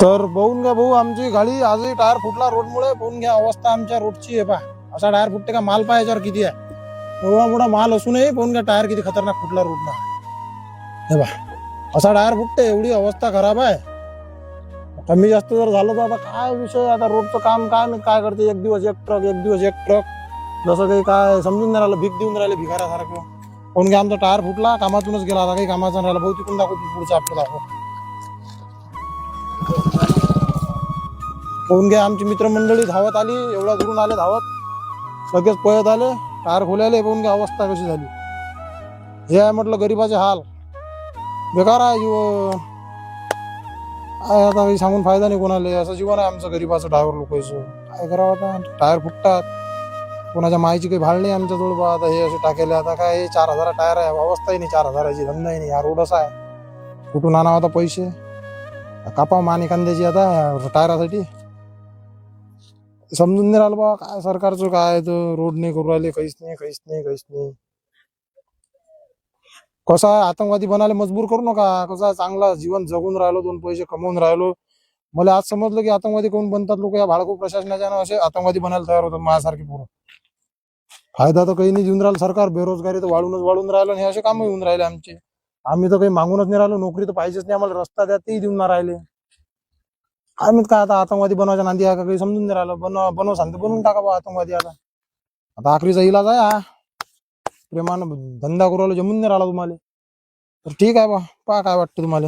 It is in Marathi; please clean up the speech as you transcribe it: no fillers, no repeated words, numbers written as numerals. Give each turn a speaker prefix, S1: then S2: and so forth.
S1: तर पाहून घ्या भाऊ, आमची गाडी आजही टायर फुटला रोडमुळे. पाहून घ्या अवस्था आमच्या रोडची आहे. पा असा टायर फुटते का? माल पा याच्यावर किती आहे, एवढा मोठा माल असूनही पाहून घ्या टायर किती खतरनाक फुटला रोडला. हे बा असा टायर फुटते, एवढी अवस्था खराब आहे. कमी जास्त जर झालं तर आता काय विषय. आता रोडचं काम काय करते, एक दिवस एक ट्रक, एक दिवस एक ट्रक, जसं काही काय समजून नाही राहिलं. भीक देऊन राहिले भिकाऱ्यासारखं. पाहून घ्या आमचा टायर फुटला, कामातूनच गेला. आता काही कामाचा राहिला भाऊ. तिकडून दाखव, पुढचं आपलं दाखव. पाहून घ्या आमची मित्रमंडळी धावत आली, एवढ्या दुरून आले धावत, लगेच पळत आले टायर खोलायला. पाहून घ्या अवस्था कशी झाली. हे आहे म्हटलं गरीबाचे हाल. बेकार आहे जीवन. काय आता काही सांगून फायदा नाही कोणाला. असं जीवन आहे आमचं गरीबाचं, ड्रायव्हर लोकांचं. काय करावं आता, टायर फुटतात. कोणाच्या मायची काही भाड नाही आमच्या जवळ. बा आता हे असे टाकेले. आता काय हे 4,000 टायर आहे, अवस्थाही नाही 4,000ची, धंदाही नाही. हा रोड असा आहे, कुठून आणावं आता पैसे. कापा मान एखाद्याची आता टायरासाठी. समजून नाही राहिलं बा काय सरकारचं. काय तर रोड नाही करू राहिले, काहीच नाही. कसं आहे, आतंकवादी बनायला मजबूर करू नका. कसं आहे, चांगला जीवन जगून राहिलो, 2 पैसे कमवून राहिलो. मला आज समजलं की आतंकवादी कोण बनतात लोक. या भाडको प्रशासनाच्या असे आतंकवादी बनायला तयार होतात माझ्यासारखे पोरं. फायदा तर काही नाही देऊन राहिलं सरकार. बेरोजगारी तर वाढून राहिलं, आणि हे असे काम येऊन राहिले आमचे. आम्ही तर काही मागूनच नाही राहिलो. नोकरी तर पाहिजेच नाही आम्हाला, रस्ता द्या तेही देऊन नाही राहिले. काय माहित काय आता आतंकवादी बनवायच्या नांदी आहे का, काही समजून नाही राहिलं. बनव सांगते बनवून टाका बा आतंकवादी. आता आखरीचा इलाज आहे हा. प्रेमानं धंदा करू राहिलो, जमून नाही राहिला तुम्हाला. तर ठीक आहे बा, पहा काय वाटतं तुम्हाला.